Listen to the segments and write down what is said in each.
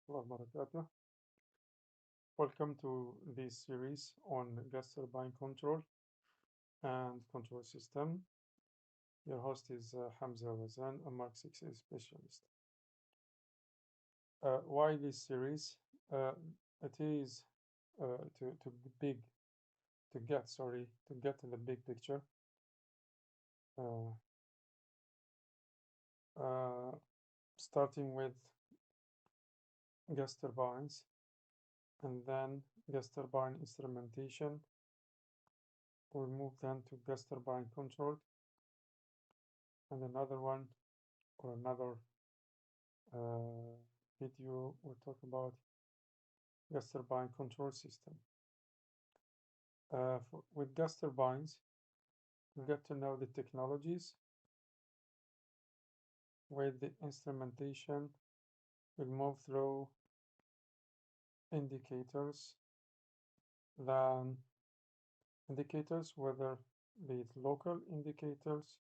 warahmatullahi wabarakatuh. Welcome to this series on gas turbine control and control system. Your host is Hamza Wazan, a Mark 6A specialist. Why this series? It is to big to get sorry to get in the big picture. Uh, Starting with gas turbines and then gas turbine instrumentation. We'll move then to gas turbine control and another one or another video we'll talk about gas turbine control system. With gas turbines, you get to know the technologies. With the instrumentation, we'll move through indicators, then indicators, whether be it local indicators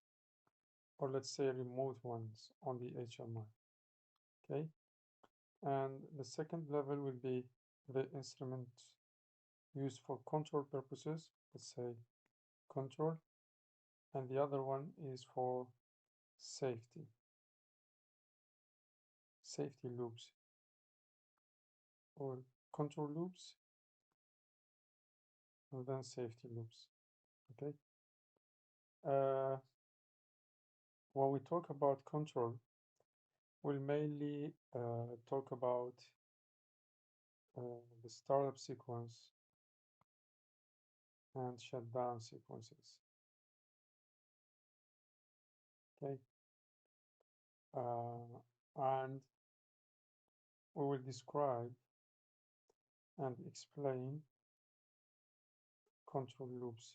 or let's say remote ones on the HMI. Okay, and the second level will be the instrument used for control purposes, let's say control, and the other one is for safety loops or control loops and then safety loops. Okay, when we talk about control, we'll mainly talk about the startup sequence and shutdown sequences. Okay, and we will describe and explain control loops,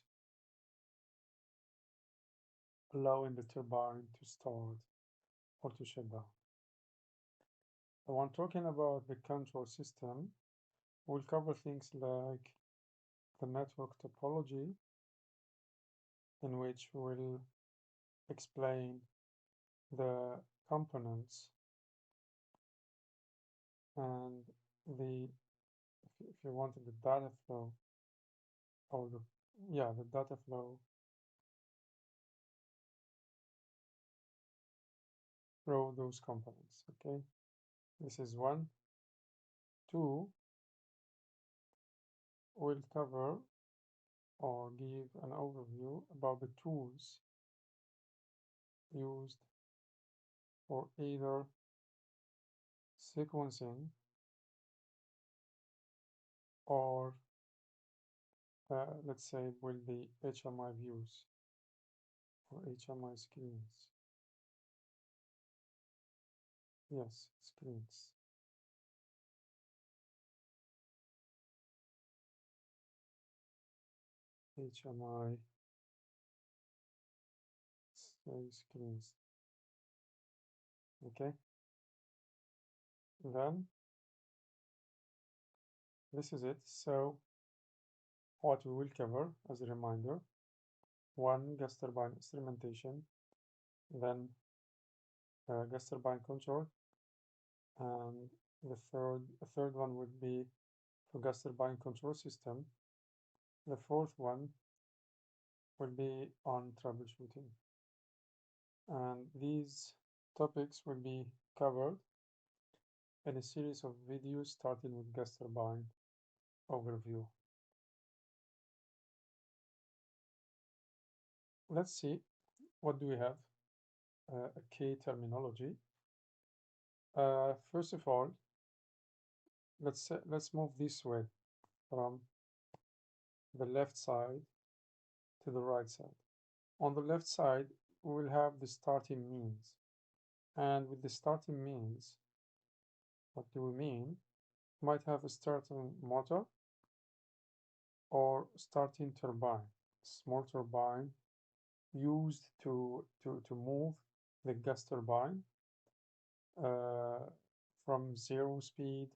allowing the turbine to start or to shut down. And when talking about the control system, we'll cover things like the network topology, in which we'll explain the components and the if you wanted the data flow or the data flow through those components. Okay, this is one. Two, we'll cover or give an overview about the tools used for either sequencing or let's say will be HMI views or HMI screens. Yes, screens. HMI screens. Okay, then this is it. So what we will cover as a reminder: one, gas turbine instrumentation, then gas turbine control, and a third one would be for gas turbine control system. The fourth one will be on troubleshooting. And these topics will be covered in a series of videos starting with gas turbine overview. Let's see, what do we have? A key terminology. First of all, let's move this way from the left side to the right side. On the left side, we will have the starting means. And with the starting means, what do we mean? You might have a starting motor or starting turbine, small turbine used to move the gas turbine from 0 speed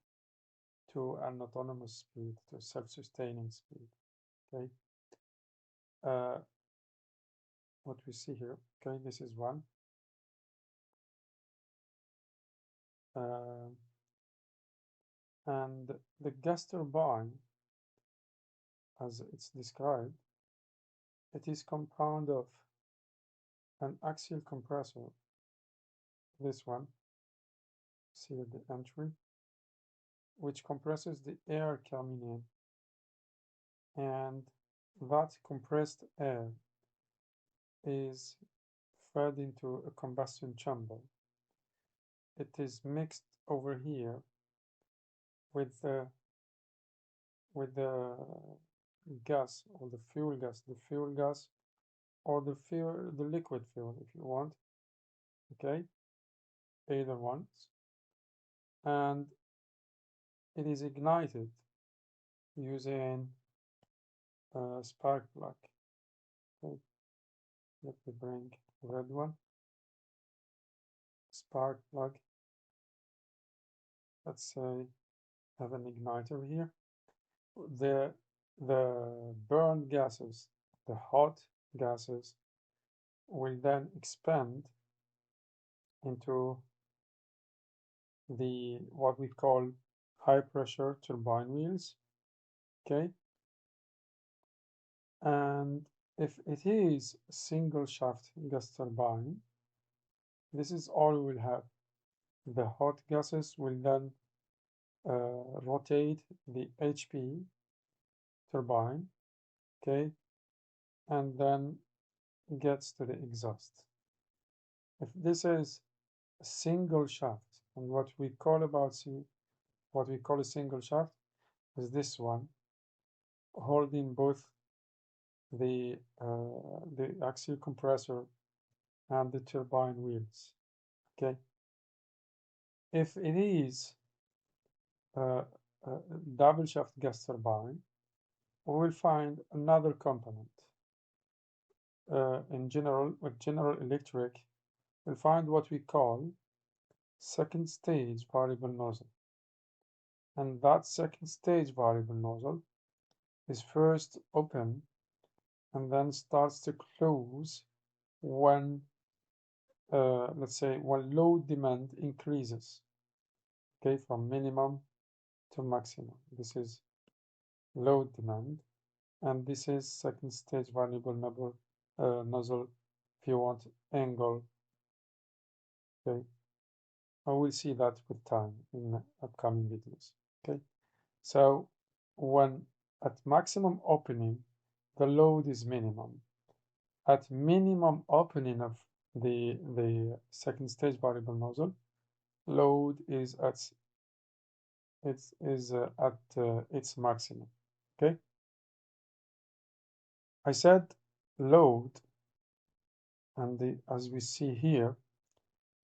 to an autonomous speed, to self-sustaining speed. Okay, what we see here. Okay, this is one. And the gas turbine, as it's described, it is compound of an axial compressor, this one, see the entry, which compresses the air coming in, and that compressed air is fed into a combustion chamber. It is mixed over here with the gas, or the fuel gas or the liquid fuel if you want, okay, either ones, and it is ignited using a spark plug. Okay, let me bring the red one. Spark plug. Let's say have an igniter here. The burned gases, the hot gases, will then expand into the what we call high pressure turbine wheels. Okay, and if it is a single shaft gas turbine, this is all we will have. The hot gases will then rotate the HP turbine, okay, and then gets to the exhaust. If this is a single shaft, and what we call a single shaft is this one, holding both the axial compressor and the turbine wheels. Okay. If it is a double shaft gas turbine, we will find another component. In general, with General Electric, we'll find what we call second stage variable nozzle. And that second stage variable nozzle is first open and then starts to close when, let's say, when load demand increases, okay, from minimum to maximum. This is load demand, and this is second stage variable nozzle, if you want, angle. Okay, I will see that with time in upcoming videos. Okay, so when at maximum opening, the load is minimum. At minimum opening of the second stage variable nozzle, load is at its maximum. Okay, I said load, and as we see here,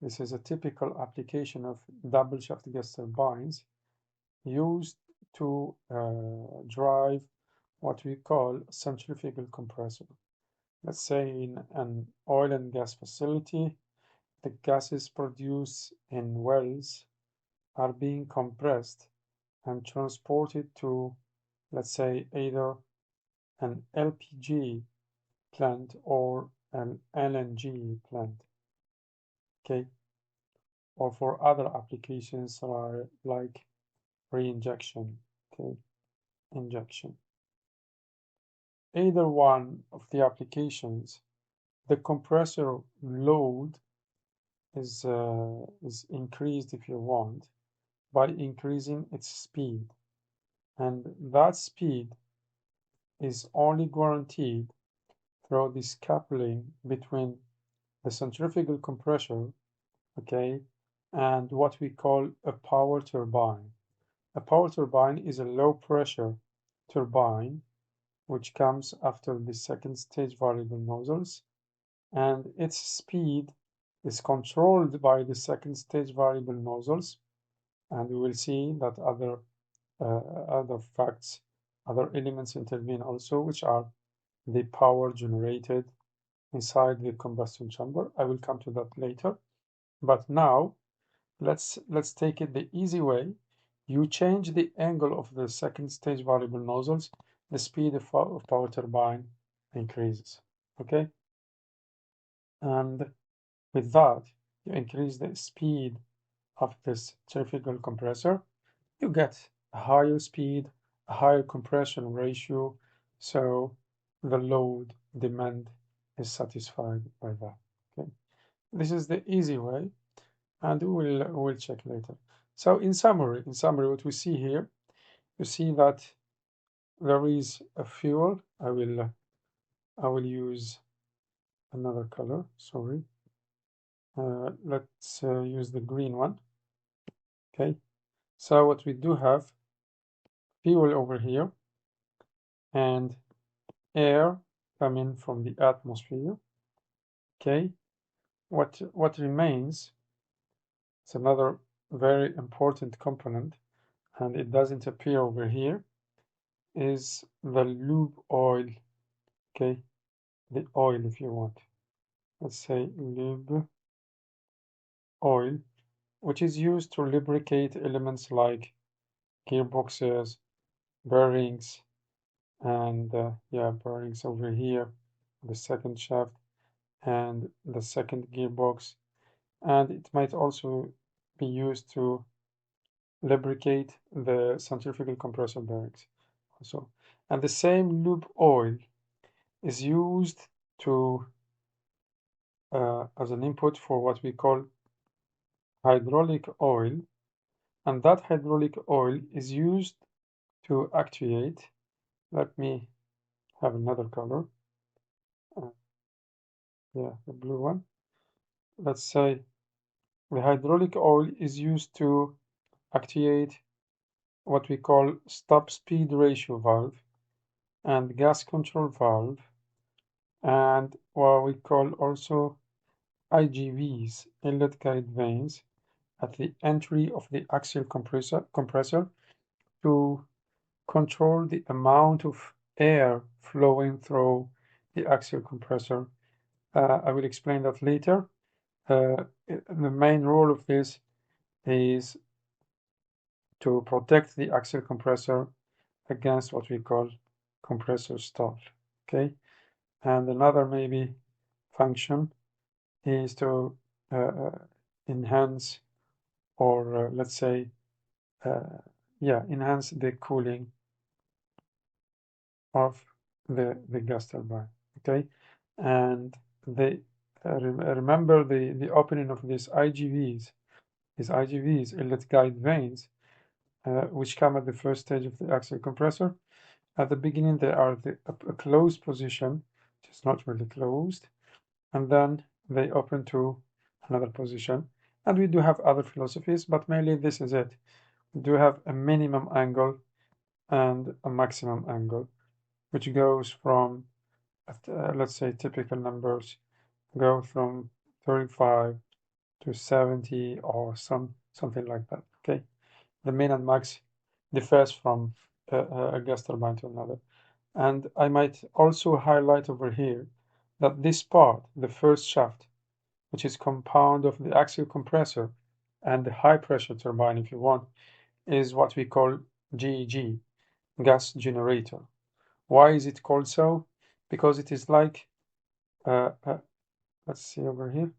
this is a typical application of double shaft gas turbines used to drive what we call a centrifugal compressor. Let's say in an oil and gas facility, the gases produced in wells are being compressed and transported to, let's say, either an LPG plant or an LNG plant, okay, or for other applications like reinjection, okay, injection. Either one of the applications, the compressor load is increased, if you want, by increasing its speed, and that speed is only guaranteed through this coupling between the centrifugal compressor, okay, and what we call a power turbine. A power turbine is a low pressure turbine which comes after the second stage variable nozzles, and its speed is controlled by the second stage variable nozzles, and we will see that other facts, other elements intervene also, which are the power generated inside the combustion chamber. I will come to that later. But now, let's take it the easy way. You change the angle of the second stage variable nozzles, the speed of power turbine increases. Okay? And with that, you increase the speed of this centrifugal compressor, you get a higher speed, a higher compression ratio, so the load demand is satisfied by that. Okay, this is the easy way, and we'll check later. So in summary, what we see here, you see that there is a fuel. I will use another color. Sorry. Let's use the green one. Okay. So what we do have fuel over here and air coming from the atmosphere. Okay. What remains? It's another very important component, and it doesn't appear over here, is the lube oil. Okay, the oil if you want. Let's say lube oil, which is used to lubricate elements like gearboxes, bearings, and bearings over here, the second shaft and the second gearbox. And it might also be used to lubricate the centrifugal compressor bearings also. And the same lube oil is used to as an input for what we call hydraulic oil, and that hydraulic oil is used to actuate. Let me have another color. The blue one. Let's say the hydraulic oil is used to actuate what we call stop speed ratio valve and gas control valve, and what we call also IGVs, inlet guide vanes, at the entry of the axial compressor to control the amount of air flowing through the axial compressor. I will explain that later. The main role of this is to protect the axial compressor against what we call compressor stall. Okay, and another maybe function is to enhance, or let's say enhance the cooling of the gas turbine. Okay, and they remember the opening of these IGVs, inlet guide vanes, which come at the first stage of the axial compressor. At the beginning, they are a closed position, which is not really closed, and then they open to another position. And we do have other philosophies, but mainly this is it. We do have a minimum angle and a maximum angle, which goes from, let's say, typical numbers go from 35 to 70 or something like that. Okay, the min and max differs from a gas turbine to another. And I might also highlight over here that this part, the first shaft, which is compound of the axial compressor and the high pressure turbine, if you want, is what we call GEG, gas generator. Why is it called so? Because it is like, let's see over here,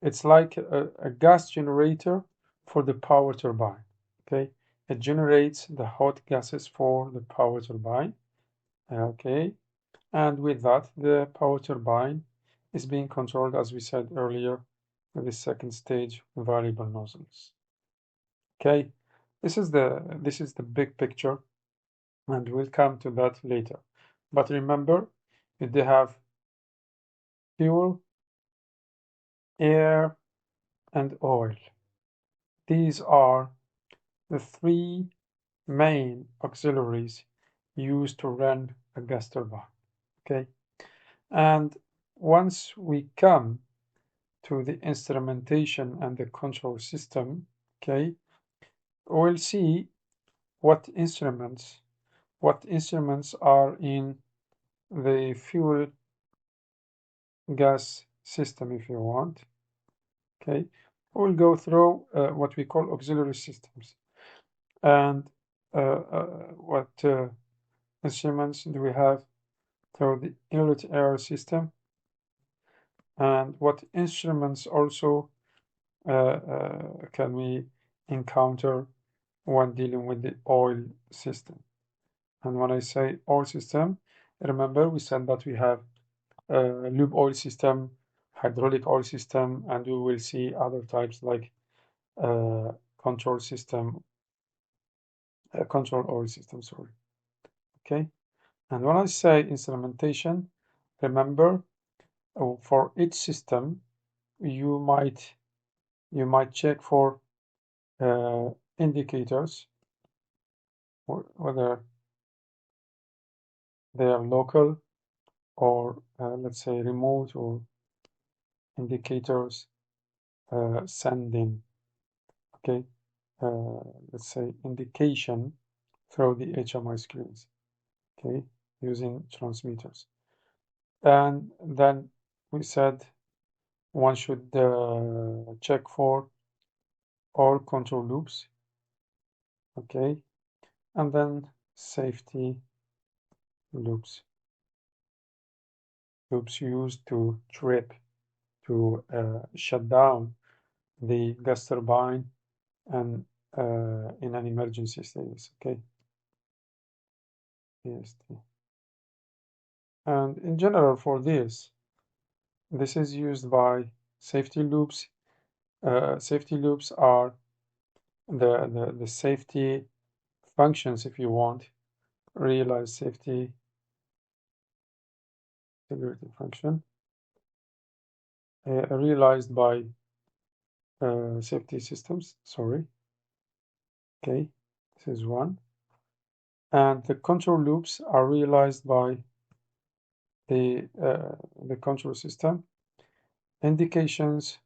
it's like a gas generator for the power turbine. Okay, it generates the hot gases for the power turbine. Okay, and with that, the power turbine is being controlled, as we said earlier, with the second stage variable nozzles. Okay, this is the big picture, and we'll come to that later. But remember, they have fuel, air, and oil. These are the three main auxiliaries used to run a gas turbine. Okay, and once we come to the instrumentation and the control system, okay, we'll see what instruments are in the fuel gas system, if you want. Okay, we'll go through what we call auxiliary systems, and what instruments do we have through the inlet air system, and what instruments also can we encounter when dealing with the oil system. And when I say oil system, remember we said that we have lube oil system, hydraulic oil system, and we will see other types like control system, control oil system, sorry. Okay, and when I say instrumentation, remember for each system you might check for indicators, whether they are local or let's say remote, or indicators sending, okay, let's say indication through the HMI screens, okay, using transmitters. And then we said one should check for all control loops, okay, and then safety loops used to trip, to shut down the gas turbine and in an emergency status, okay. EST. And in general for this is used by safety loops. Safety loops are the safety functions, if you want, realize safety security function realized by safety systems, sorry. Okay, this is one. And the control loops are realized by the control system. Indications,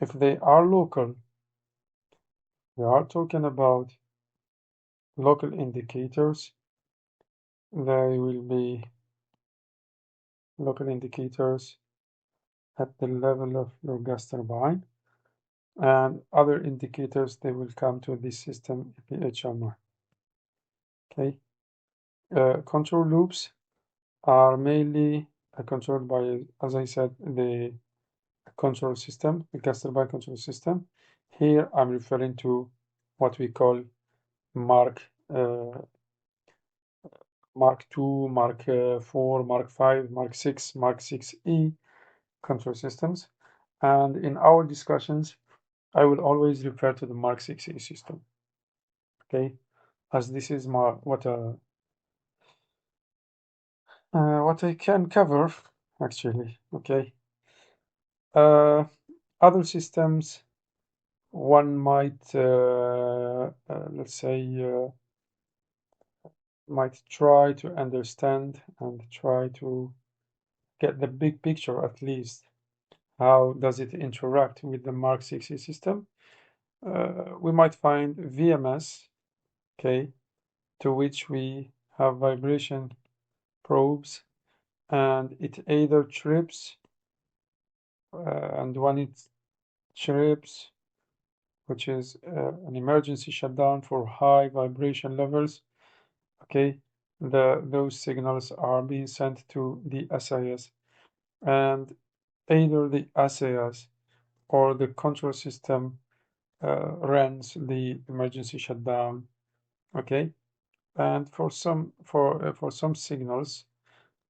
if they are local, we are talking about local indicators. They will be local indicators at the level of your gas turbine, and other indicators, they will come to this system HMI. Okay, control loops are mainly controlled by, as I said, the control system, the gas turbine control system. Here I'm referring to what we call Mark 2, Mark 4, Mark 5, Mark 6, Mark 6E control systems. And in our discussions, I will always refer to the Mark 6E system, okay, as this is what I can cover, actually, okay. Other systems, one might, let's say, might try to understand and try to get the big picture at least. How does it interact with the Mark 6E system? We might find VMS, okay, to which we have vibration probes, and it either trips, and when it trips, which is an emergency shutdown for high vibration levels, okay, those signals are being sent to the SAS, and either the SAS or the control system runs the emergency shutdown, okay. And for some signals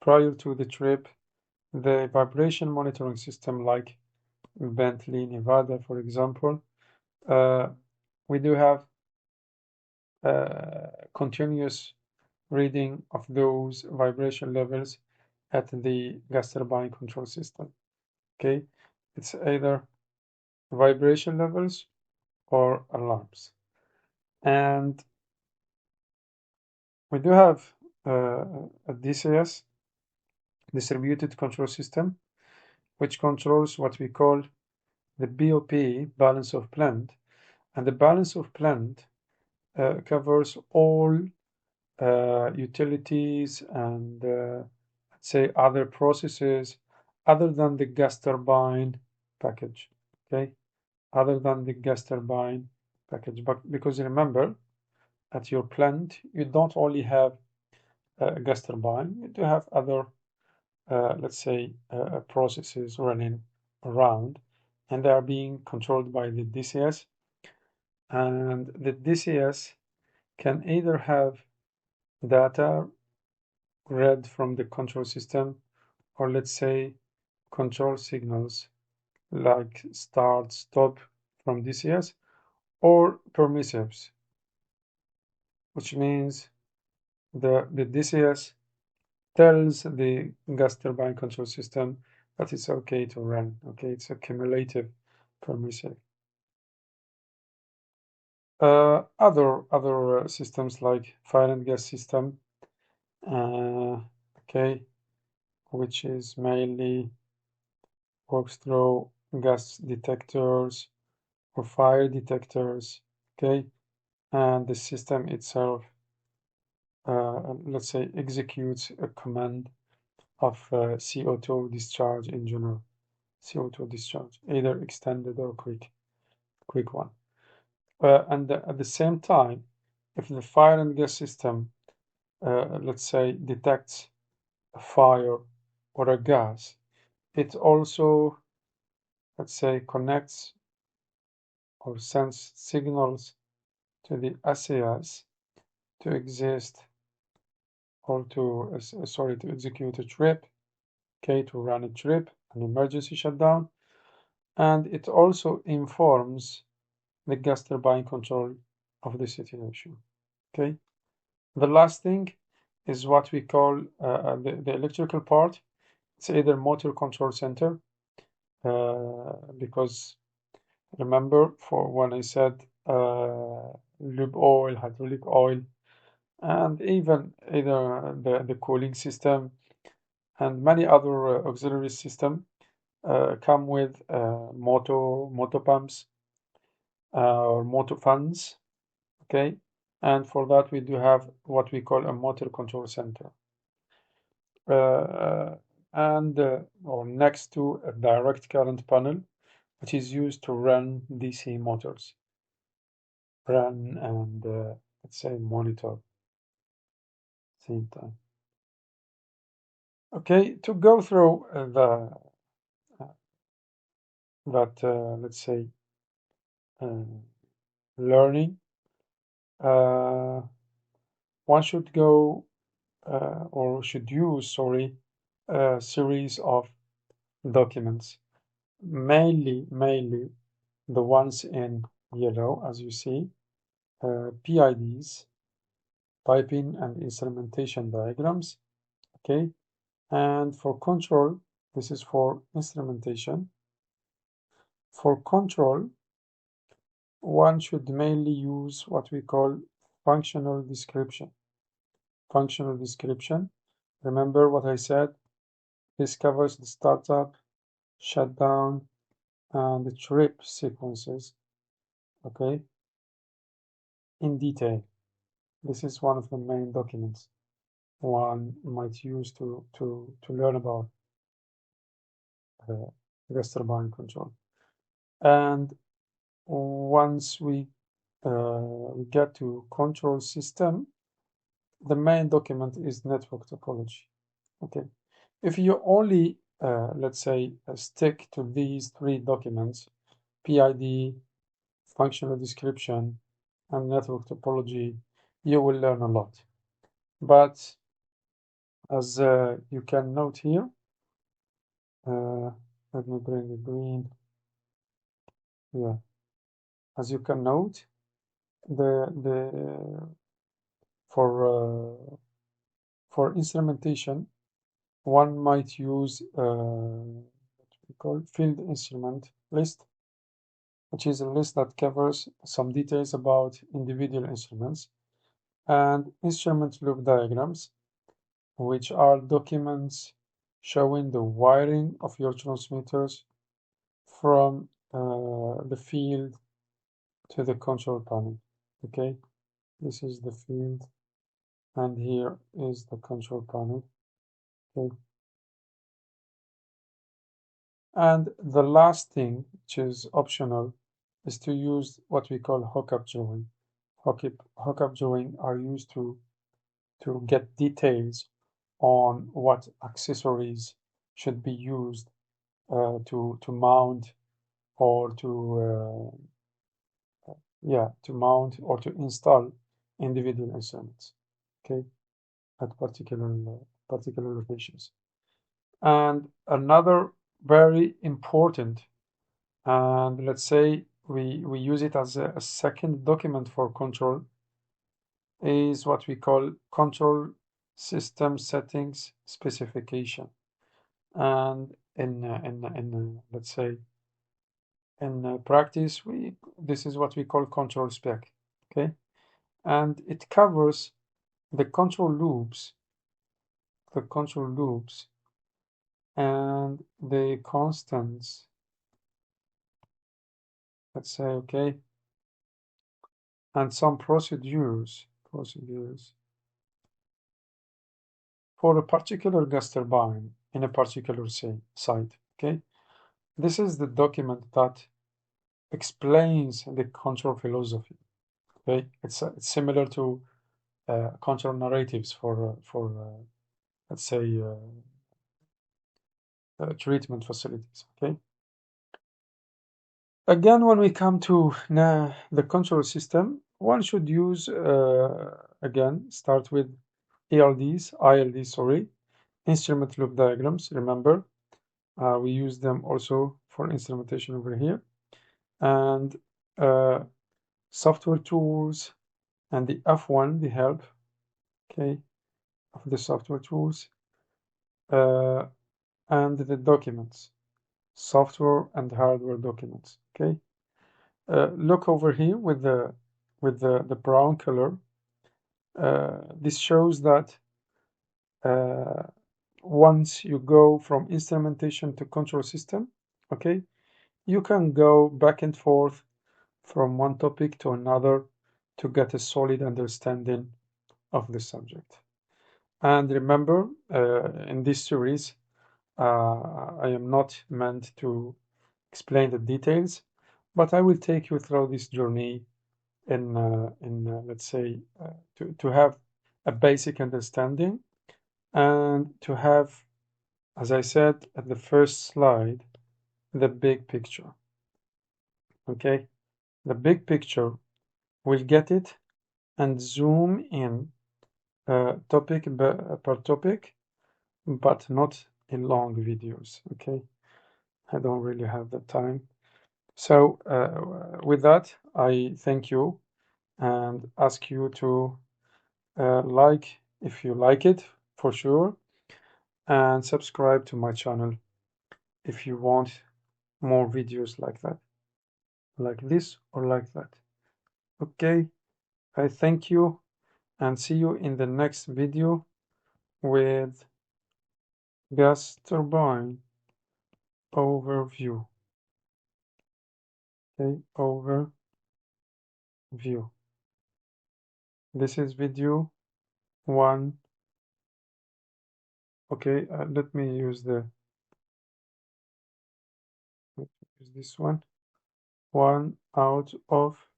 prior to the trip, the vibration monitoring system, like Bentley, Nevada, for example, we do have continuous reading of those vibration levels at the gas turbine control system. Okay, it's either vibration levels or alarms. And we do have a DCS, distributed control system, which controls what we call the BOP, balance of plant. And the balance of plant covers all utilities and let's say other processes other than the gas turbine package, okay, other than the gas turbine package. But because remember, at your plant you don't only have a gas turbine, you do have other let's say processes running around, and they are being controlled by the DCS. And the DCS can either have data read from the control system, or let's say control signals like start, stop from DCS, or permissives, which means the DCS tells the gas turbine control system that it's okay to run. Okay, it's a cumulative permissive. Other systems like fire and gas system, okay, which is mainly works through gas detectors or fire detectors, okay, and the system itself, let's say, executes a command of CO2 discharge in general, CO2 discharge, either extended or quick one. And at the same time, if the fire and gas system, let's say, detects a fire or a gas, it also, let's say, connects or sends signals to the SAS to exist or to, sorry, to execute a trip, okay, to run a trip, an emergency shutdown, and it also informs the gas turbine control of the situation, okay? The last thing is what we call the electrical part. It's either motor control center, because remember for when I said lube oil, hydraulic oil, and even either the cooling system and many other auxiliary system come with motor pumps or motor fans, okay? And for that we do have what we call a motor control center. And or next to a direct current panel, which is used to run DC motors, run and let's say monitor same time. Okay, to go through let's say learning, one should go or should use, sorry, a series of documents, mainly the ones in yellow, as you see, PIDs, piping and instrumentation diagrams, okay? And for control, this is for instrumentation. For control, one should mainly use what we call functional description. Functional description, remember what I said, this covers the startup, shutdown, and the trip sequences, okay, in detail. This is one of the main documents one might use to learn about gas turbine control. And once we get to control system, the main document is network topology. Okay, if you only let's say stick to these three documents, PID, functional description, and network topology, you will learn a lot. But as you can note here, let me bring the green. Yeah, as you can note, the for instrumentation, one might use what we call field instrument list, which is a list that covers some details about individual instruments, and instrument loop diagrams, which are documents showing the wiring of your transmitters from the field to the control panel. Okay, this is the field, and here is the control panel. Okay. And the last thing, which is optional, is to use what we call hookup drawing. Hookup drawing are used to get details on what accessories should be used to mount or to mount or to install individual instruments, okay, at particular locations. And another very important, and let's say we use it as a second document for control, is what we call control system settings specification. And in let's say in practice, this is what we call control spec, okay? And it covers the control loops, and the constants, let's say, okay, and some procedures for a particular gas turbine in a particular site, okay? This is the document that explains the control philosophy, okay? It's similar to control narratives for let's say treatment facilities, okay? Again, when we come to the control system, one should use, again, start with ILDs, sorry, instrument loop diagrams, remember. We use them also for instrumentation over here. And software tools and the F1, the help, okay, of the software tools, and the documents, software and hardware documents, okay. Look over here with the brown color. This shows that once you go from instrumentation to control system, okay, you can go back and forth from one topic to another to get a solid understanding of the subject. And remember, in this series, I am not meant to explain the details, but I will take you through this journey in let's say, to have a basic understanding and to have, as I said at the first slide, the big picture. Okay, the big picture, we'll get it and zoom in topic per topic, but not in long videos. Okay, I don't really have the time. So with that, I thank you and ask you to like if you like it, for sure, and subscribe to my channel if you want more videos like that, like this or like that. Okay, I thank you and see you in the next video with gas turbine overview. Okay, overview. This is video 1. Okay, let me use this one. 1 out of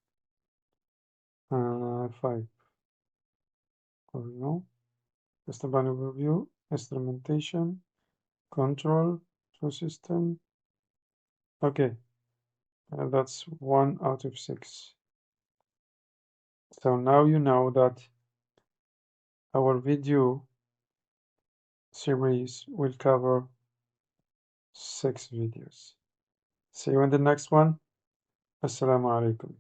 5. Or no, gas turbine overview, instrumentation, control system. Okay, that's 1 out of 6. So now you know that our video series will cover 6 videos. See you in the next one. Assalamu alaikum.